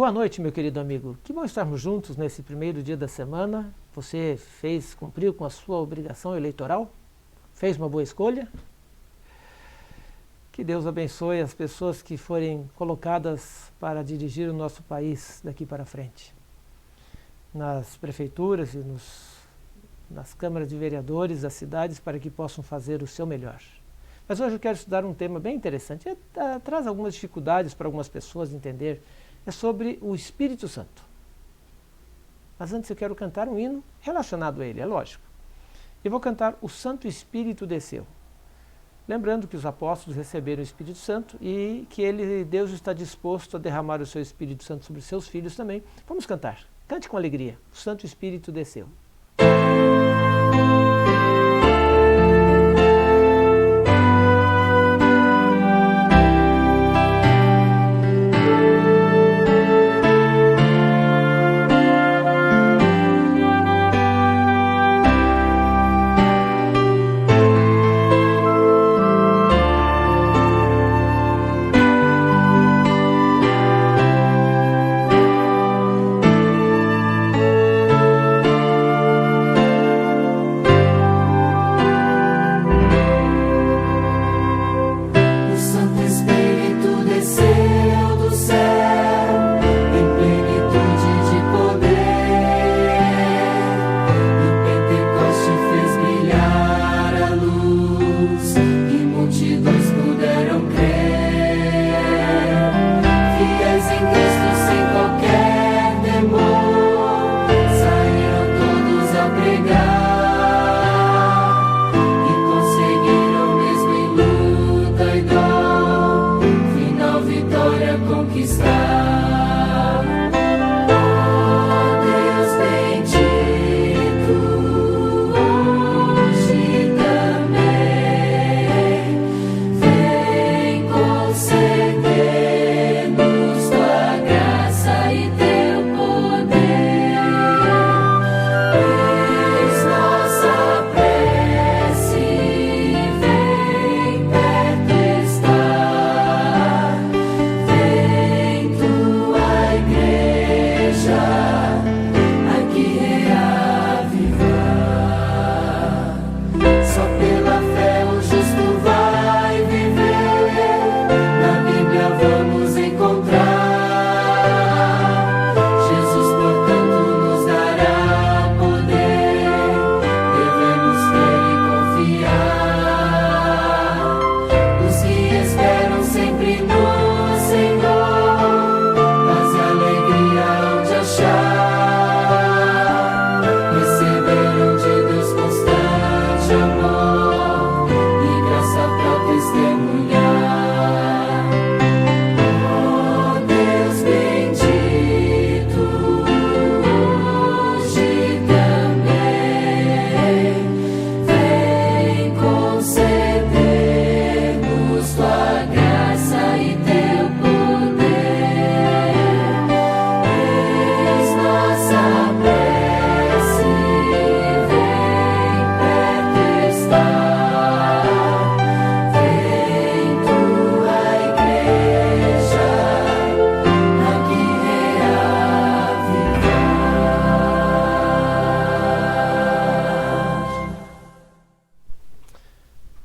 Boa noite, meu querido amigo. Que bom estarmos juntos nesse primeiro dia da semana. Você cumpriu com a sua obrigação eleitoral? Fez uma boa escolha? Que Deus abençoe as pessoas que forem colocadas para dirigir o nosso país daqui para frente. Nas prefeituras e nas câmaras de vereadores das cidades, para que possam fazer o seu melhor. Mas hoje eu quero estudar um tema bem interessante. Traz algumas dificuldades para algumas pessoas entender. É sobre o Espírito Santo. Mas antes eu quero cantar um hino relacionado a ele, é lógico. Eu vou cantar O Santo Espírito Desceu. Lembrando que os apóstolos receberam o Espírito Santo e que Deus está disposto a derramar o seu Espírito Santo sobre os seus filhos também. Vamos cantar. Cante com alegria. O Santo Espírito desceu.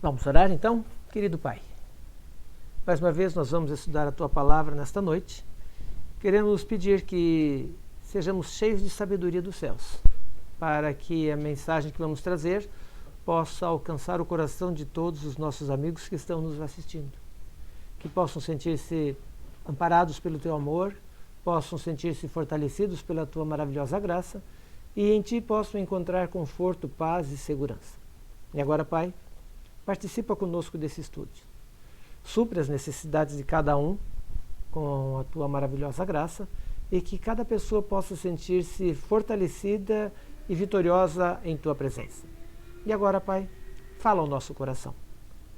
Vamos orar então? Querido Pai, mais uma vez nós vamos estudar a Tua Palavra nesta noite. Queremos pedir que sejamos cheios de sabedoria dos céus, para que a mensagem que vamos trazer possa alcançar o coração de todos os nossos amigos que estão nos assistindo. Que possam sentir-se amparados pelo Teu amor, possam sentir-se fortalecidos pela Tua maravilhosa graça e em Ti possam encontrar conforto, paz e segurança. E agora, Pai, participa conosco desse estudo. Supre as necessidades de cada um com a Tua maravilhosa graça e que cada pessoa possa sentir-se fortalecida e vitoriosa em Tua presença. E agora, Pai, fala ao nosso coração.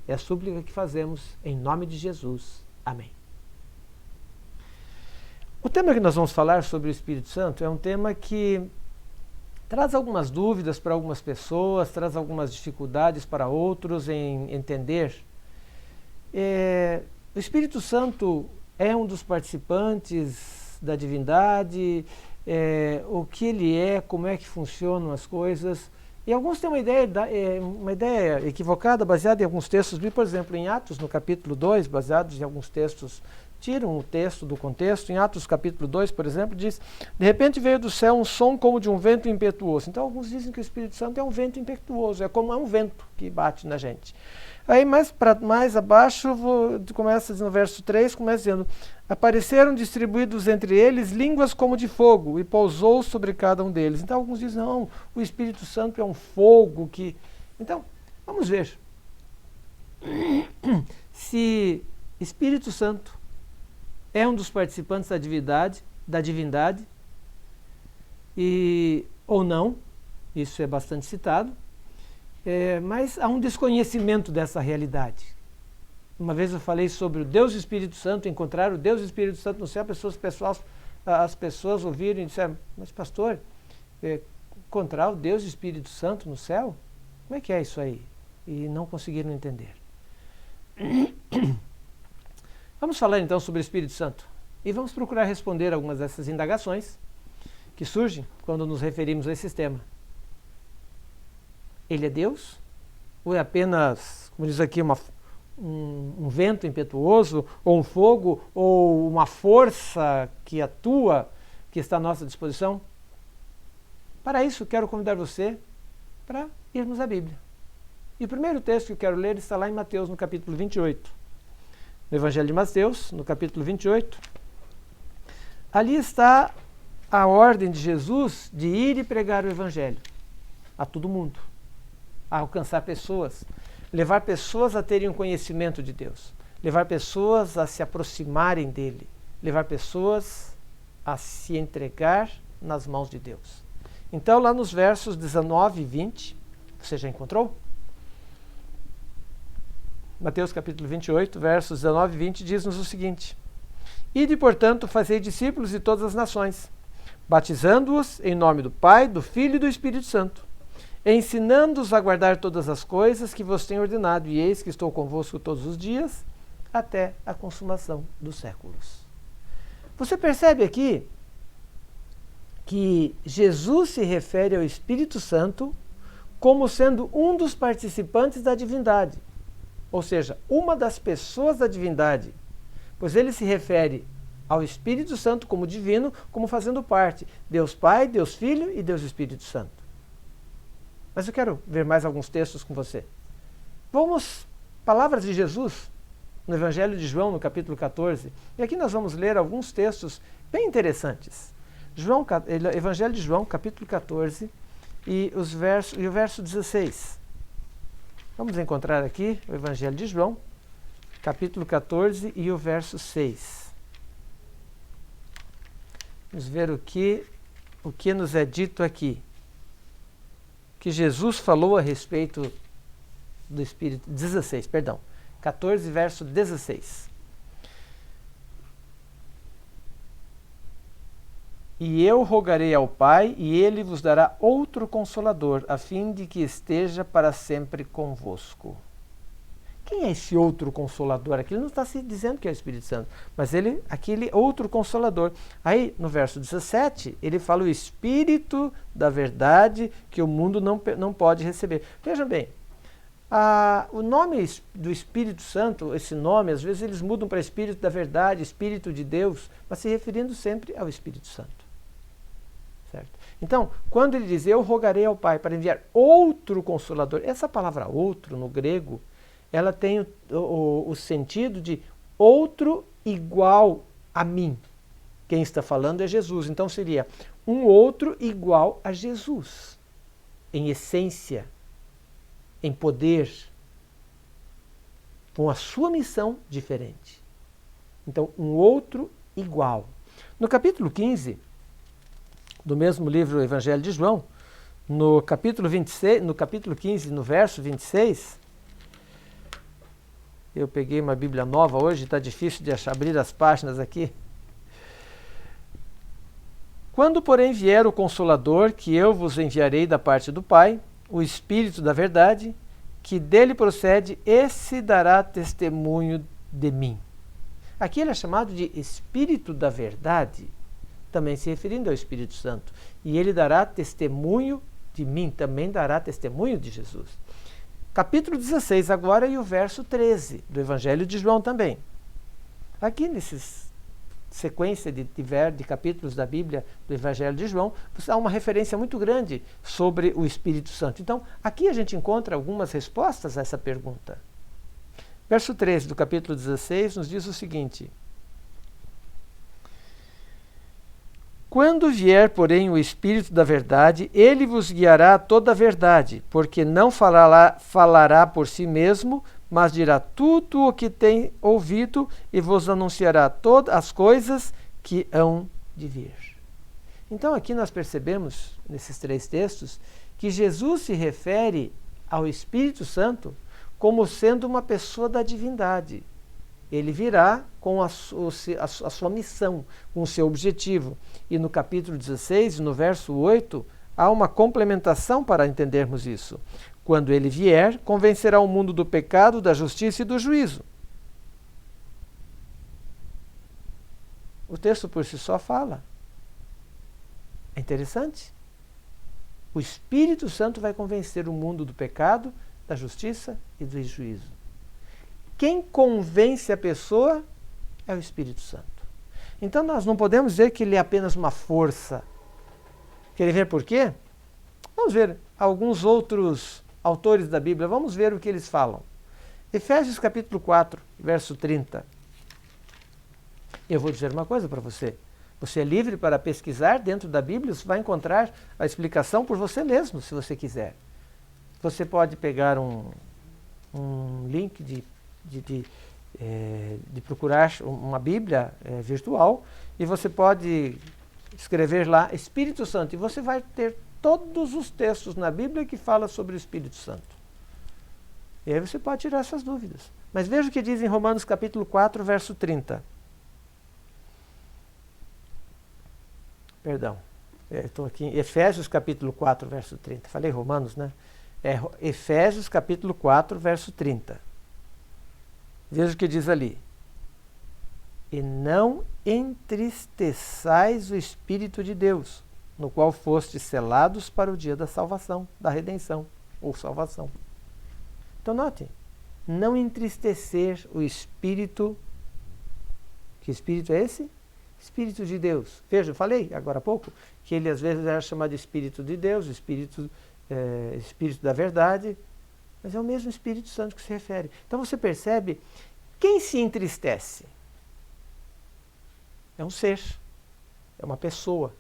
É a súplica que fazemos em nome de Jesus. Amém. O tema que nós vamos falar sobre o Espírito Santo é um tema que traz algumas dúvidas para algumas pessoas, traz algumas dificuldades para outros em entender. O Espírito Santo é um dos participantes da divindade, o que ele é, como é que funcionam as coisas. E alguns têm uma ideia equivocada, baseada em alguns textos, por exemplo, em Atos, no capítulo 2, baseados em alguns textos, tiram o texto do contexto. Em Atos, capítulo 2, por exemplo, diz: de repente veio do céu um som como de um vento impetuoso. Então, alguns dizem que o Espírito Santo é um vento impetuoso, é como um vento que bate na gente. Aí, mais abaixo, começa no verso 3, começa dizendo: apareceram distribuídos entre eles línguas como de fogo, e pousou sobre cada um deles. Então, alguns dizem: não, o Espírito Santo é um fogo que... Então, vamos ver. Se Espírito Santo é um dos participantes da divindade, ou não, isso é bastante citado, mas há um desconhecimento dessa realidade. Uma vez eu falei sobre o Deus e o Espírito Santo, encontrar o Deus e o Espírito Santo no céu, as pessoas ouviram e disseram: mas pastor, encontrar o Deus e o Espírito Santo no céu? Como é que é isso aí? E não conseguiram entender. Vamos falar então sobre o Espírito Santo e vamos procurar responder algumas dessas indagações que surgem quando nos referimos a esse tema. Ele é Deus? Ou é apenas, como diz aqui, um vento impetuoso, ou um fogo, ou uma força que atua, que está à nossa disposição? Para isso, quero convidar você para irmos à Bíblia. E o primeiro texto que eu quero ler está lá em Mateus, no capítulo 28. No Evangelho de Mateus, no capítulo 28. Ali está a ordem de Jesus de ir e pregar o Evangelho a todo mundo, a alcançar pessoas, levar pessoas a terem um conhecimento de Deus, levar pessoas a se aproximarem dele, levar pessoas a se entregar nas mãos de Deus. Então, lá nos versos 19 e 20, você já encontrou? Mateus capítulo 28, versos 19 e 20, diz-nos o seguinte: ide, portanto, fazei discípulos de todas as nações, batizando-os em nome do Pai, do Filho e do Espírito Santo, ensinando-os a guardar todas as coisas que vos tenho ordenado, e eis que estou convosco todos os dias, até a consumação dos séculos. Você percebe aqui que Jesus se refere ao Espírito Santo como sendo um dos participantes da divindade, ou seja, uma das pessoas da divindade, pois ele se refere ao Espírito Santo como divino, como fazendo parte Deus Pai, Deus Filho e Deus Espírito Santo. Mas eu quero ver mais alguns textos com você. Vamos, palavras de Jesus, no Evangelho de João, no capítulo 14. E aqui nós vamos ler alguns textos bem interessantes. Evangelho de João, capítulo 14, e o verso 16. Vamos encontrar aqui o Evangelho de João, capítulo 14 e o verso 6. Vamos ver o que nos é dito aqui. Que Jesus falou a respeito do Espírito. 16, perdão. 14, verso 16. E eu rogarei ao Pai, e ele vos dará outro Consolador, a fim de que esteja para sempre convosco. Quem é esse outro Consolador? Aqui ele não está se dizendo que é o Espírito Santo, mas aquele outro Consolador. Aí, no verso 17, ele fala o Espírito da verdade que o mundo não pode receber. Vejam bem, o nome do Espírito Santo, esse nome, às vezes eles mudam para Espírito da verdade, Espírito de Deus, mas se referindo sempre ao Espírito Santo. Certo? Então, quando ele diz, eu rogarei ao Pai para enviar outro Consolador, essa palavra outro, no grego, ela tem o sentido de outro igual a mim. Quem está falando é Jesus. Então seria um outro igual a Jesus, em essência, em poder, com a sua missão diferente. Então, um outro igual. No capítulo 15, do mesmo livro Evangelho de João, no capítulo 26, no capítulo 15, no verso 26, eu peguei uma Bíblia nova hoje, está difícil de abrir as páginas aqui. Quando, porém, vier o Consolador, que eu vos enviarei da parte do Pai, o Espírito da verdade, que dele procede, esse dará testemunho de mim. Aqui ele é chamado de Espírito da verdade. também se referindo ao Espírito Santo. E ele dará testemunho de mim, também dará testemunho de Jesus. Capítulo 16 agora e o verso 13 do Evangelho de João também. Aqui nesses sequência de capítulos da Bíblia do Evangelho de João, há uma referência muito grande sobre o Espírito Santo. Então, aqui a gente encontra algumas respostas a essa pergunta. Verso 13 do capítulo 16 nos diz o seguinte: quando vier, porém, o Espírito da verdade, ele vos guiará a toda a verdade, porque não falará por si mesmo, mas dirá tudo o que tem ouvido e vos anunciará todas as coisas que hão de vir. Então aqui nós percebemos, nesses 3 textos, que Jesus se refere ao Espírito Santo como sendo uma pessoa da divindade. Ele virá com a sua missão, com o seu objetivo. E no capítulo 16, no verso 8, há uma complementação para entendermos isso. Quando ele vier, convencerá o mundo do pecado, da justiça e do juízo. O texto por si só fala. É interessante. O Espírito Santo vai convencer o mundo do pecado, da justiça e do juízo. Quem convence a pessoa é o Espírito Santo. Então nós não podemos dizer que ele é apenas uma força. Querem ver por quê? Vamos ver alguns outros autores da Bíblia, vamos ver o que eles falam. Efésios capítulo 4, verso 30. Eu vou dizer uma coisa para você. Você é livre para pesquisar dentro da Bíblia, você vai encontrar a explicação por você mesmo, se você quiser. Você pode pegar um link de procurar uma Bíblia virtual e você pode escrever lá Espírito Santo e você vai ter todos os textos na Bíblia que falam sobre o Espírito Santo. E aí você pode tirar essas dúvidas. Mas veja o que diz em Romanos capítulo 4, verso 30. Perdão, estou aqui em Efésios capítulo 4, verso 30. Falei Romanos, né? É Efésios capítulo 4, verso 30. Veja o que diz ali. E não entristeçais o Espírito de Deus, no qual fostes selados para o dia da salvação, da redenção, ou salvação. Então note, não entristecer o Espírito. Que Espírito é esse? Espírito de Deus. Veja, eu falei agora há pouco que ele às vezes era chamado de Espírito de Deus, Espírito da verdade, mas é o mesmo Espírito Santo que se refere. Então você percebe, quem se entristece? É um ser, é uma pessoa.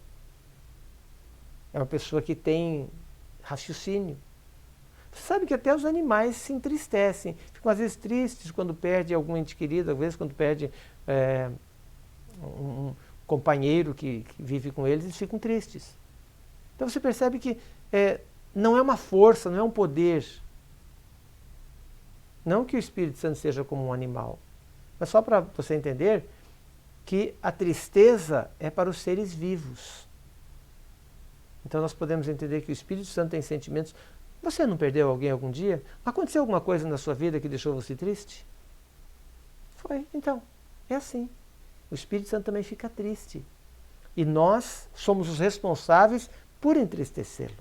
É uma pessoa que tem raciocínio. Você sabe que até os animais se entristecem, ficam às vezes tristes quando perde algum ente querido, às vezes quando perde um companheiro que vive com eles ficam tristes. Então você percebe que não é uma força, não é um poder. Não que o Espírito Santo seja como um animal, mas só para você entender que a tristeza é para os seres vivos. Então nós podemos entender que o Espírito Santo tem sentimentos. Você não perdeu alguém algum dia? Aconteceu alguma coisa na sua vida que deixou você triste? Foi, então, é assim. O Espírito Santo também fica triste. E nós somos os responsáveis por entristecê-lo.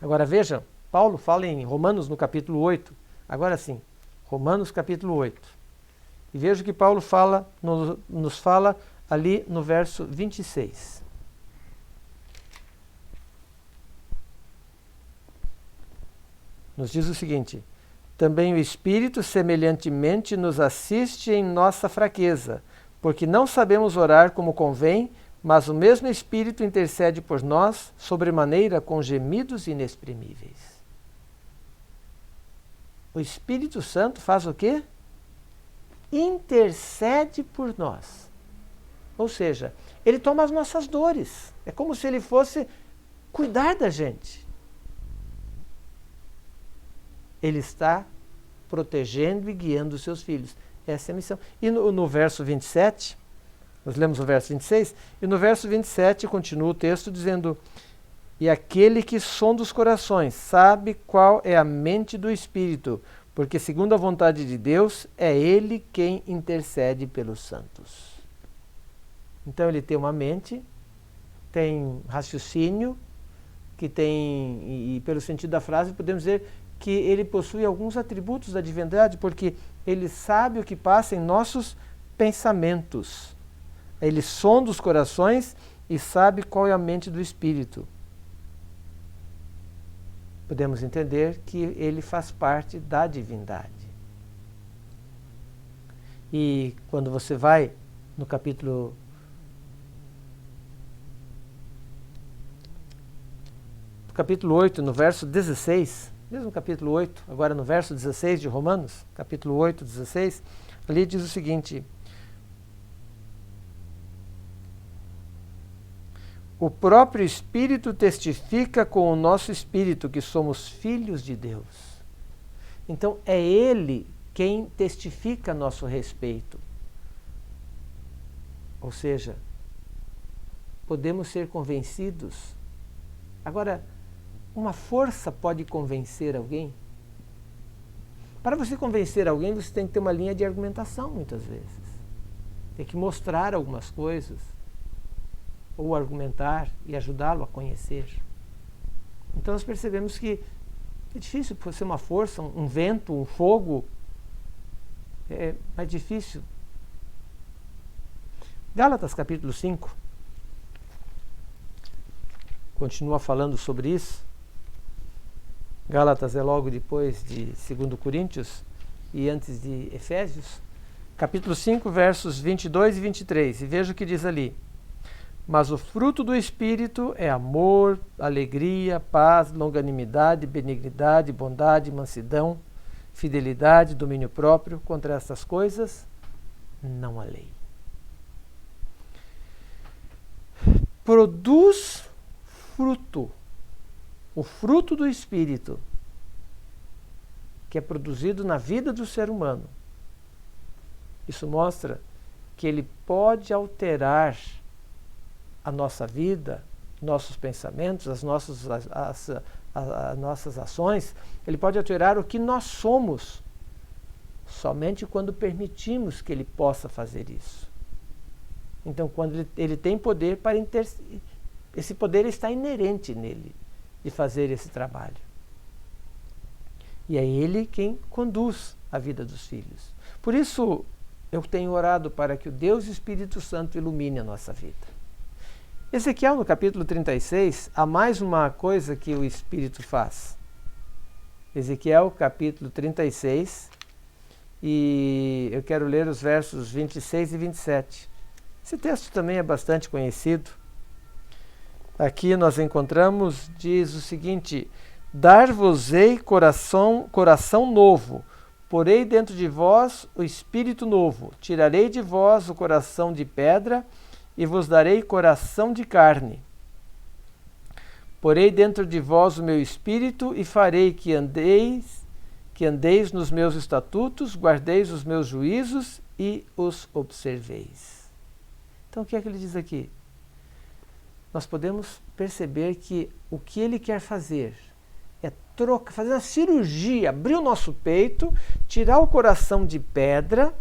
Agora vejam, Paulo fala em Romanos no capítulo 8. Agora sim, Romanos capítulo 8. E veja o que Paulo nos fala ali no verso 26. Nos diz o seguinte: também o Espírito semelhantemente nos assiste em nossa fraqueza, porque não sabemos orar como convém, mas o mesmo Espírito intercede por nós, sobremaneira com gemidos inexprimíveis. O Espírito Santo faz o quê? Intercede por nós. Ou seja, ele toma as nossas dores. É como se ele fosse cuidar da gente. Ele está protegendo e guiando os seus filhos. Essa é a missão. E no verso 27, nós lemos o verso 26, e no verso 27 continua o texto dizendo: e aquele que sonda os corações sabe qual é a mente do Espírito, porque segundo a vontade de Deus é Ele quem intercede pelos santos. Então ele tem uma mente, tem raciocínio, que tem, e pelo sentido da frase, podemos dizer que ele possui alguns atributos da divindade, porque ele sabe o que passa em nossos pensamentos. Ele sonda os corações e sabe qual é a mente do Espírito. Podemos entender que ele faz parte da divindade. E quando você vai no capítulo 8, no verso 16, mesmo capítulo 8, agora no verso 16 de Romanos, capítulo 8, 16, ali diz o seguinte: o próprio Espírito testifica com o nosso espírito que somos filhos de Deus. Então é Ele quem testifica a nosso respeito. Ou seja, podemos ser convencidos. Agora, uma força pode convencer alguém? Para você convencer alguém, você tem que ter uma linha de argumentação, muitas vezes. Tem que mostrar algumas coisas, ou argumentar e ajudá-lo a conhecer. Então nós percebemos que é difícil ser uma força, um vento, um fogo. É mais difícil. Gálatas capítulo 5 continua falando sobre isso. Gálatas é logo depois de 2 Coríntios e antes de Efésios. Capítulo 5, versos 22 e 23. E veja o que diz ali. Mas o fruto do Espírito é amor, alegria, paz, longanimidade, benignidade, bondade, mansidão, fidelidade, domínio próprio. Contra estas coisas não há lei. Produz fruto. O fruto do Espírito, que é produzido na vida do ser humano. Isso mostra que ele pode alterar a nossa vida, nossos pensamentos, as nossas ações. Ele pode alterar o que nós somos, somente quando permitimos que ele possa fazer isso. Então, quando ele tem poder para esse poder está inerente nele, de fazer esse trabalho. E é ele quem conduz a vida dos filhos. Por isso, eu tenho orado para que o Deus Espírito Santo ilumine a nossa vida. Ezequiel, no capítulo 36, há mais uma coisa que o Espírito faz. Ezequiel, capítulo 36, e eu quero ler os versos 26 e 27. Esse texto também é bastante conhecido. Aqui nós encontramos, diz o seguinte: dar-vos-ei coração novo, porei dentro de vós o espírito novo, tirarei de vós o coração de pedra e vos darei coração de carne. Porei dentro de vós o meu espírito e farei que andeis nos meus estatutos, guardeis os meus juízos e os observeis. Então o que é que ele diz aqui? Nós podemos perceber que o que ele quer fazer é fazer uma cirurgia, abrir o nosso peito, tirar o coração de pedra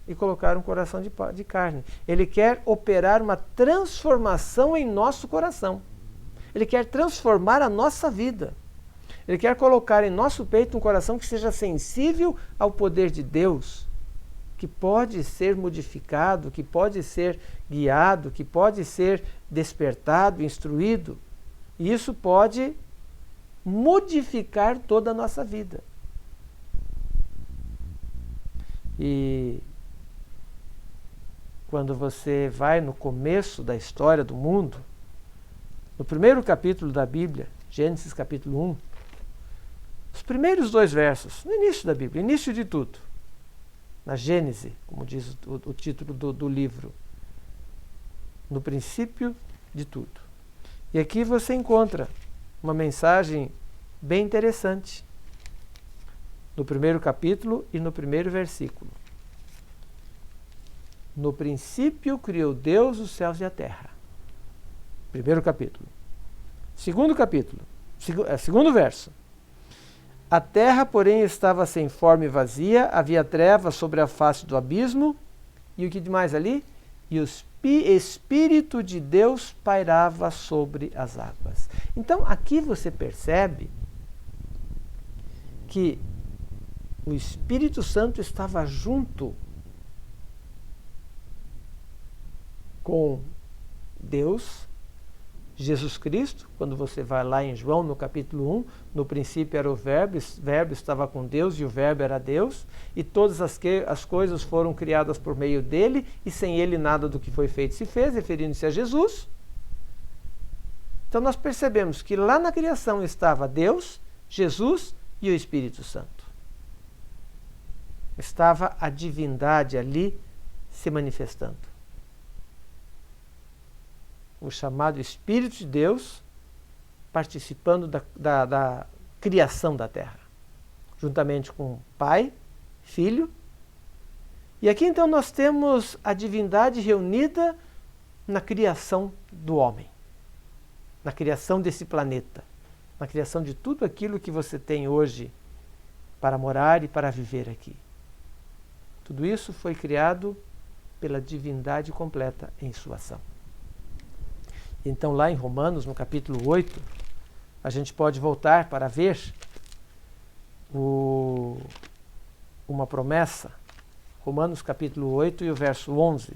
e colocar um coração de carne. Ele quer operar uma transformação em nosso coração. Ele quer transformar a nossa vida. Ele quer colocar em nosso peito um coração que seja sensível ao poder de Deus, que pode ser modificado, que pode ser guiado, que pode ser despertado, instruído. E isso pode modificar toda a nossa vida. E quando você vai no começo da história do mundo, no primeiro capítulo da Bíblia, Gênesis capítulo 1, os primeiros 2 versos, no início da Bíblia, início de tudo, na Gênese, como diz o título do livro, no princípio de tudo. E aqui você encontra uma mensagem bem interessante, no primeiro capítulo e no primeiro versículo. No princípio criou Deus os céus e a terra. Primeiro capítulo. Segundo capítulo, segundo verso. A terra, porém, estava sem forma e vazia, havia trevas sobre a face do abismo, E o que mais ali? E o Espírito de Deus pairava sobre as águas. Então aqui você percebe que o Espírito Santo estava junto com Deus, Jesus Cristo. Quando você vai lá em João, no capítulo 1, no princípio era o Verbo estava com Deus e o Verbo era Deus, e todas as coisas foram criadas por meio dele, e sem ele nada do que foi feito se fez, referindo-se a Jesus. Então nós percebemos que lá na criação estava Deus, Jesus e o Espírito Santo. Estava a divindade ali se manifestando. O chamado Espírito de Deus participando da criação da terra, juntamente com Pai, Filho. E aqui então nós temos a divindade reunida na criação do homem, na criação desse planeta, na criação de tudo aquilo que você tem hoje para morar e para viver aqui. Tudo isso foi criado pela divindade completa em sua ação. Então lá em Romanos, no capítulo 8, a gente pode voltar para ver uma promessa. Romanos capítulo 8 e o verso 11.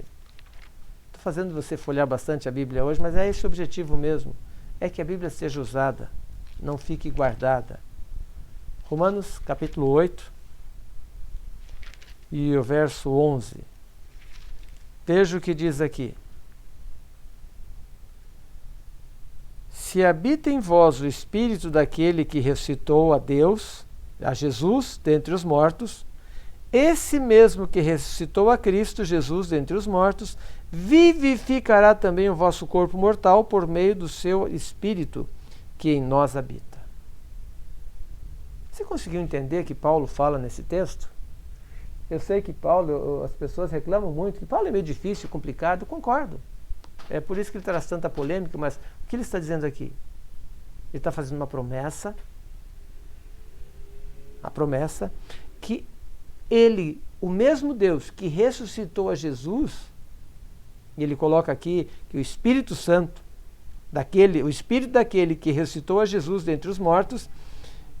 Estou fazendo você folhear bastante a Bíblia hoje, mas é esse o objetivo mesmo. É que a Bíblia seja usada, não fique guardada. Romanos capítulo 8 e o verso 11. Veja o que diz aqui. Se habita em vós o Espírito daquele que ressuscitou a Deus, a Jesus, dentre os mortos, esse mesmo que ressuscitou a Cristo Jesus dentre os mortos, vivificará também o vosso corpo mortal por meio do seu Espírito que em nós habita. Você conseguiu entender que Paulo fala nesse texto? Eu sei que Paulo, as pessoas reclamam muito, que Paulo é meio difícil, complicado, concordo. É por isso que ele traz tanta polêmica, mas o que ele está dizendo aqui? Ele está fazendo uma promessa, a promessa que ele, o mesmo Deus que ressuscitou a Jesus, e ele coloca aqui que o Espírito Santo, o Espírito daquele que ressuscitou a Jesus dentre os mortos,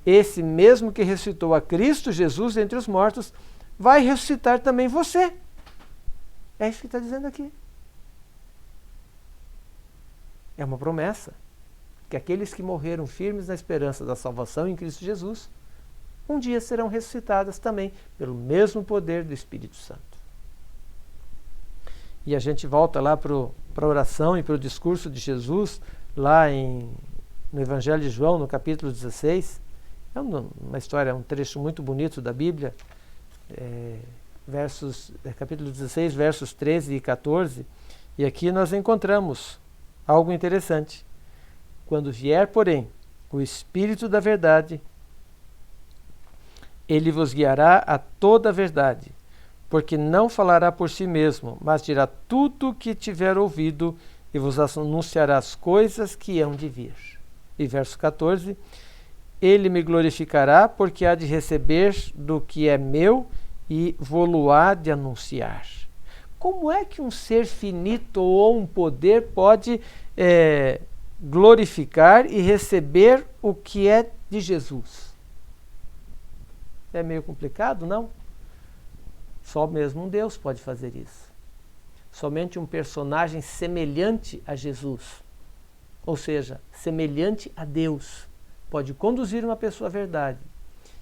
esse mesmo que ressuscitou a Cristo Jesus dentre os mortos, vai ressuscitar também você. É isso que está dizendo aqui. É uma promessa que aqueles que morreram firmes na esperança da salvação em Cristo Jesus, um dia serão ressuscitadas também pelo mesmo poder do Espírito Santo. E a gente volta lá para a oração e para o discurso de Jesus, lá no Evangelho de João, no capítulo 16. É uma história, um trecho muito bonito da Bíblia, capítulo 16, versos 13 e 14. E aqui nós encontramos algo interessante. Quando vier, porém, o Espírito da verdade, ele vos guiará a toda a verdade, porque não falará por si mesmo, mas dirá tudo o que tiver ouvido e vos anunciará as coisas que hão de vir. E verso 14, ele me glorificará, porque há de receber do que é meu e vô-lo-á de anunciar. Como é que um ser finito ou um poder pode glorificar e receber o que é de Jesus? É meio complicado, não? Só mesmo um Deus pode fazer isso. Somente um personagem semelhante a Jesus, ou seja, semelhante a Deus, pode conduzir uma pessoa à verdade.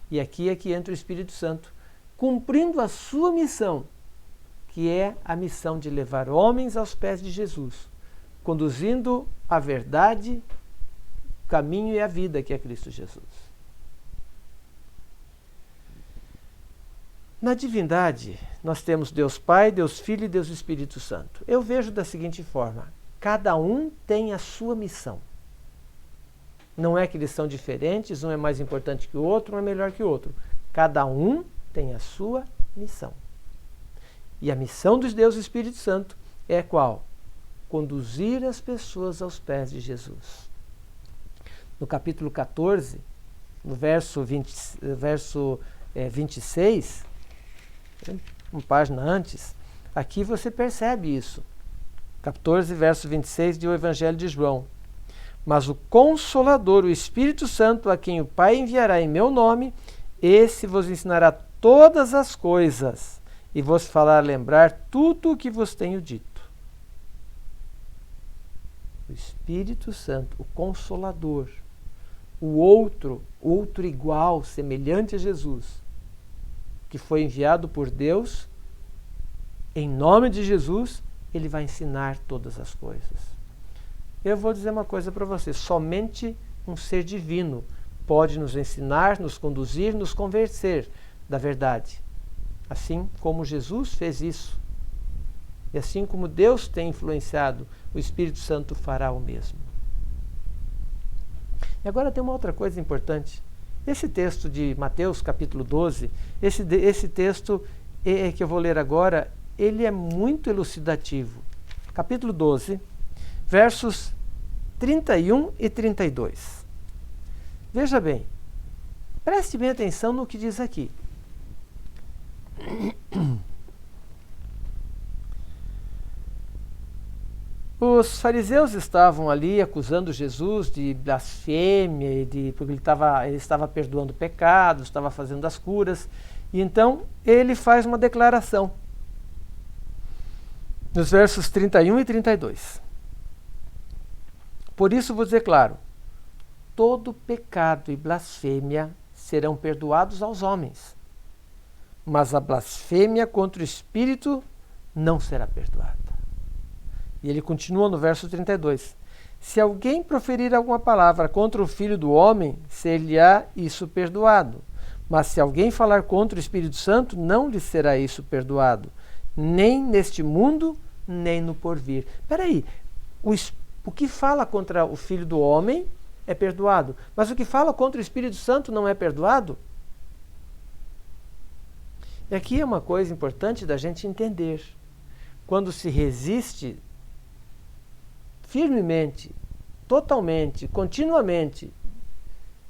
E aqui é que entra o Espírito Santo, cumprindo a sua missão, que é a missão de levar homens aos pés de Jesus, conduzindo a verdade, o caminho e a vida, que é Cristo Jesus. Na divindade, nós temos Deus Pai, Deus Filho e Deus Espírito Santo. Eu vejo da seguinte forma: cada um tem a sua missão. Não é que eles são diferentes, um é mais importante que o outro, um é melhor que o outro. Cada um tem a sua missão. E a missão dos Deus Espírito Santo é qual? Conduzir as pessoas aos pés de Jesus. No capítulo 14, no verso 26, uma página antes, Aqui você percebe isso. 14, verso 26 do Evangelho de João. Mas o Consolador, o Espírito Santo, a quem o Pai enviará em meu nome, esse vos ensinará todas as coisas e vos fará lembrar tudo o que vos tenho dito. O Espírito Santo, o Consolador, o outro igual, semelhante a Jesus, que foi enviado por Deus, em nome de Jesus, ele vai ensinar todas as coisas. Eu vou dizer uma coisa para você, somente um ser divino pode nos ensinar, nos conduzir, nos convencer da verdade. Assim como Jesus fez isso. E assim como Deus tem influenciado, o Espírito Santo fará o mesmo. E agora tem uma outra coisa importante. Esse texto de Mateus capítulo 12, esse texto que eu vou ler agora, ele é muito elucidativo. Capítulo 12, versos 31 e 32. Veja bem, preste bem atenção no que diz aqui. Os fariseus estavam ali acusando Jesus de blasfêmia, porque ele estava perdoando pecados, estava fazendo as curas. E então ele faz uma declaração. Nos versos 31 e 32. Por isso vos declaro, todo pecado e blasfêmia serão perdoados aos homens, mas a blasfêmia contra o Espírito não será perdoada. E ele continua no verso 32. Se alguém proferir alguma palavra contra o Filho do Homem, ser-lhe-á isso perdoado. Mas se alguém falar contra o Espírito Santo, não lhe será isso perdoado, nem neste mundo, nem no porvir. Espera aí, o que fala contra o Filho do Homem é perdoado, mas o que fala contra o Espírito Santo não é perdoado? E aqui é uma coisa importante da gente entender. Quando se resiste firmemente, totalmente, continuamente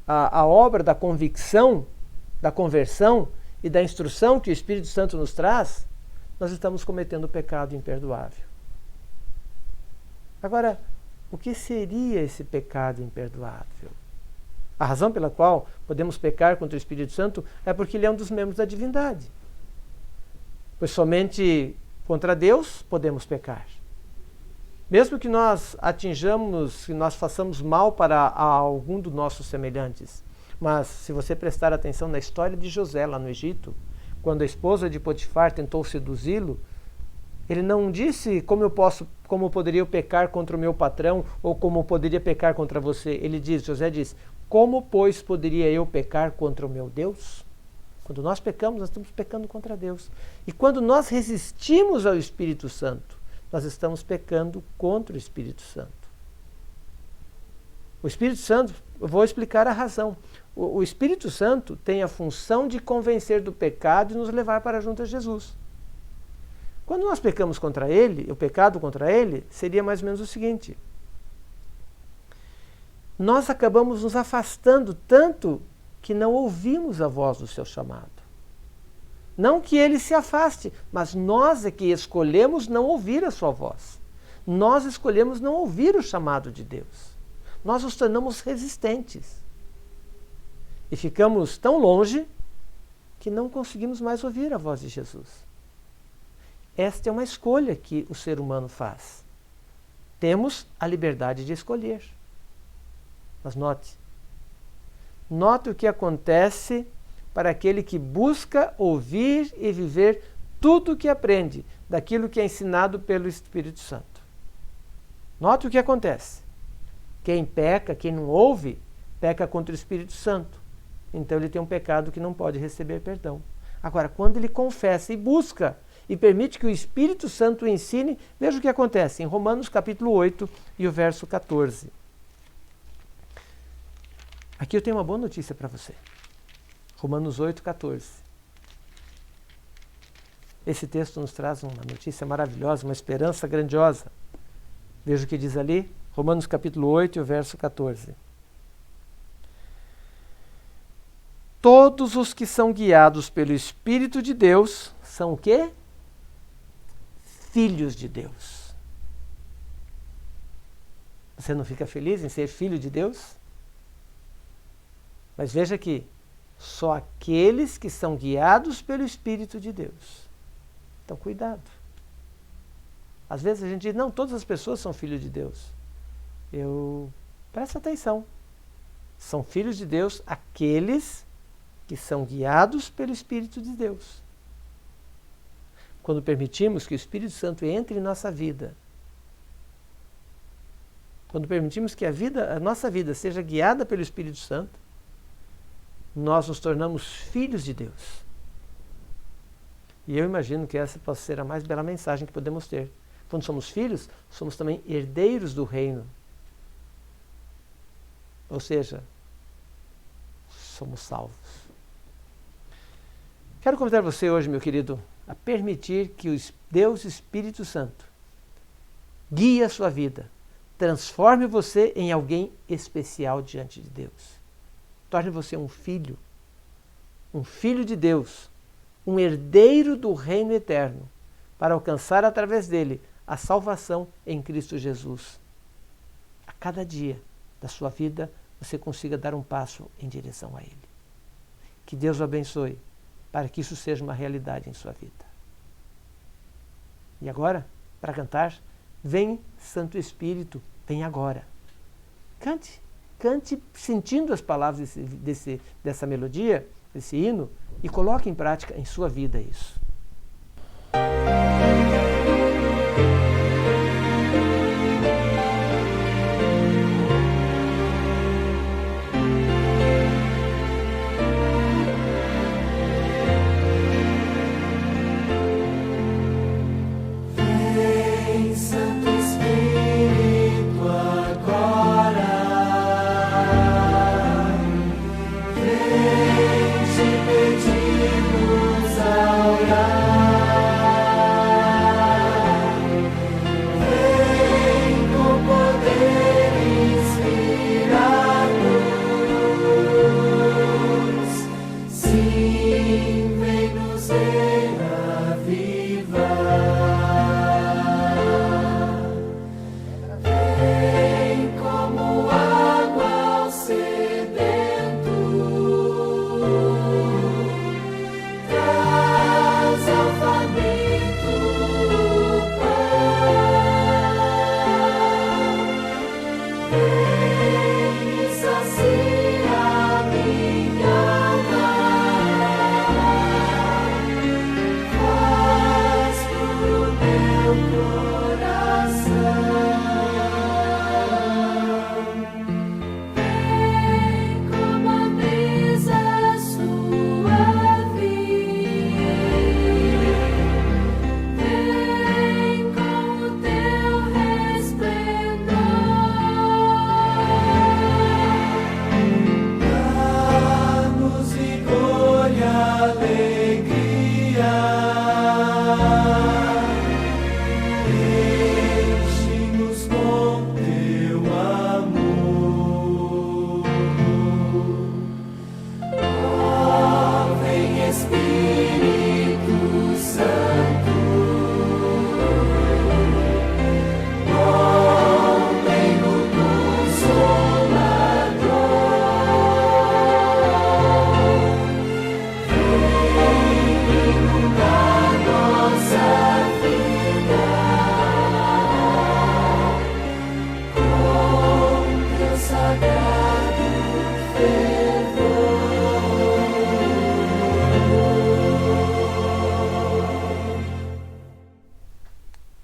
a obra da convicção, da conversão e da instrução que o Espírito Santo nos traz, nós estamos cometendo pecado imperdoável. Agora, o que seria esse pecado imperdoável? A razão pela qual podemos pecar contra o Espírito Santo é porque ele é um dos membros da divindade. Pois somente contra Deus podemos pecar. Mesmo que nós atinjamos, que nós façamos mal para algum dos nossos semelhantes. Mas se você prestar atenção na história de José lá no Egito, quando a esposa de Potifar tentou seduzi-lo, ele não disse como poderia eu pecar contra o meu patrão ou como eu poderia pecar contra você. José diz, como pois poderia eu pecar contra o meu Deus? Quando nós pecamos, nós estamos pecando contra Deus. E quando nós resistimos ao Espírito Santo, nós estamos pecando contra o Espírito Santo. O Espírito Santo, eu vou explicar a razão. O Espírito Santo tem a função de convencer do pecado e nos levar para junto a Jesus. Quando nós pecamos contra ele, o pecado contra ele seria mais ou menos o seguinte. Nós acabamos nos afastando tanto que não ouvimos a voz do seu chamado. Não que ele se afaste, mas nós é que escolhemos não ouvir a sua voz. Nós escolhemos não ouvir o chamado de Deus. Nós nos tornamos resistentes. E ficamos tão longe que não conseguimos mais ouvir a voz de Jesus. Esta é uma escolha que o ser humano faz. Temos a liberdade de escolher. Mas note o que acontece para aquele que busca ouvir e viver tudo o que aprende daquilo que é ensinado pelo Espírito Santo. Note o que acontece. Quem peca, quem não ouve, peca contra o Espírito Santo. Então ele tem um pecado que não pode receber perdão. Agora, quando ele confessa e busca e permite que o Espírito Santo o ensine, veja o que acontece em Romanos capítulo 8 e o verso 14. Aqui eu tenho uma boa notícia para você. Romanos 8, 14. Esse texto nos traz uma notícia maravilhosa, uma esperança grandiosa. Veja o que diz ali, Romanos capítulo 8 e o verso 14. Todos os que são guiados pelo Espírito de Deus são o quê? filhos de Deus. Você não fica feliz em ser filho de Deus? Mas veja que só aqueles que são guiados pelo Espírito de Deus. Então, cuidado. Às vezes a gente diz, não, todas as pessoas são filhos de Deus. Presta atenção. São filhos de Deus aqueles que são guiados pelo Espírito de Deus. Quando permitimos que o Espírito Santo entre em nossa vida, quando permitimos que a nossa vida seja guiada pelo Espírito Santo, nós nos tornamos filhos de Deus. E eu imagino que essa possa ser a mais bela mensagem que podemos ter. Quando somos filhos, somos também herdeiros do reino. Ou seja, somos salvos. Quero convidar você hoje, meu querido, a permitir que o Deus Espírito Santo guie a sua vida, transforme você em alguém especial diante de Deus. Torne você um filho de Deus, um herdeiro do reino eterno, para alcançar através dele a salvação em Cristo Jesus. A cada dia da sua vida, você consiga dar um passo em direção a ele. Que Deus o abençoe, para que isso seja uma realidade em sua vida. E agora, para cantar, vem Santo Espírito, vem agora. Cante sentindo as palavras dessa melodia, desse hino, e coloque em prática em sua vida isso.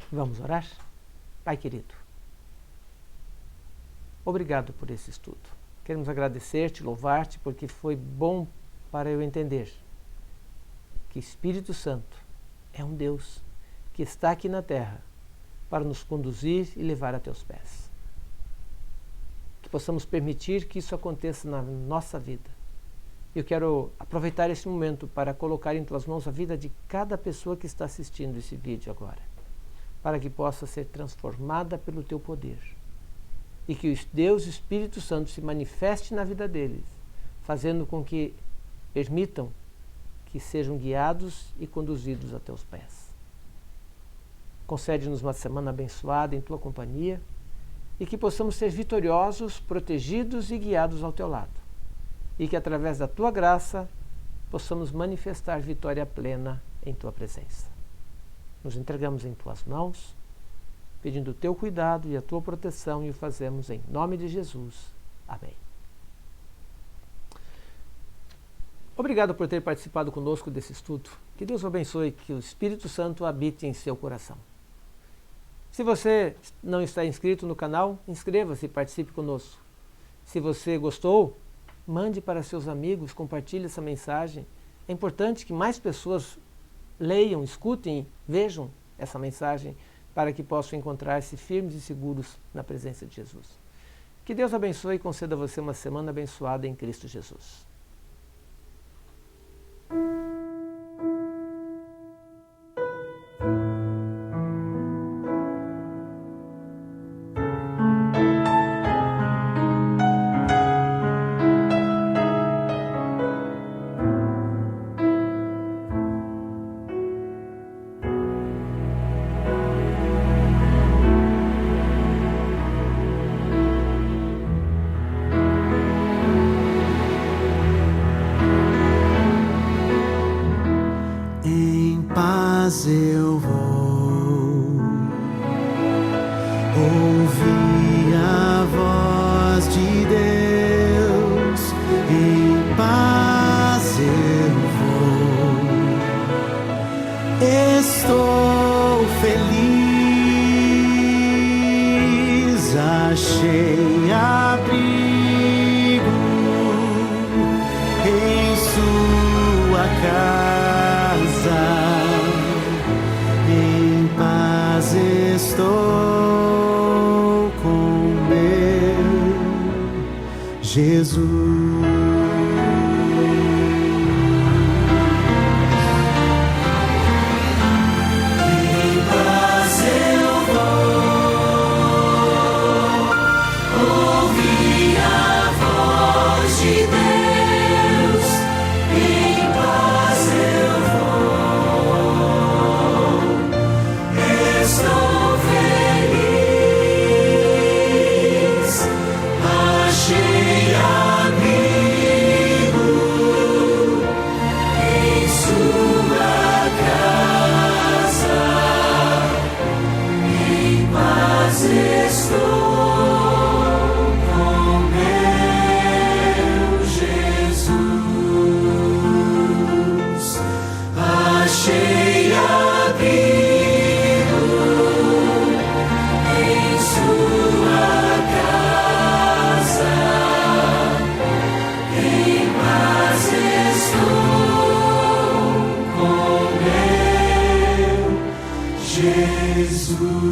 Vamos orar? Pai querido, obrigado por esse estudo. Queremos agradecer-te, louvar-te, porque foi bom para eu entender que Espírito Santo é um Deus que está aqui na terra para nos conduzir e levar a teus pés. Que possamos permitir que isso aconteça na nossa vida. Eu quero aproveitar esse momento para colocar em tuas mãos a vida de cada pessoa que está assistindo esse vídeo agora, para que possa ser transformada pelo teu poder. E que o Deus Espírito Santo se manifeste na vida deles, fazendo com que permitam que sejam guiados e conduzidos a teus pés. concede-nos uma semana abençoada em Tua companhia e que possamos ser vitoriosos, protegidos e guiados ao Teu lado. E que através da Tua graça possamos manifestar vitória plena em Tua presença. Nos entregamos em Tuas mãos, pedindo o Teu cuidado e a Tua proteção, e o fazemos em nome de Jesus. Amém. Obrigado por ter participado conosco desse estudo. Que Deus o abençoe, que o Espírito Santo habite em seu coração. Se você não está inscrito no canal, inscreva-se e participe conosco. Se você gostou, mande para seus amigos, compartilhe essa mensagem. É importante que mais pessoas leiam, escutem, vejam essa mensagem para que possam encontrar-se firmes e seguros na presença de Jesus. Que Deus abençoe e conceda a você uma semana abençoada em Cristo Jesus. Eu vou ouvir a voz de Deus, em paz eu vou, estou feliz, achei abrigo em sua casa. Estou com meu Jesus. Jesus.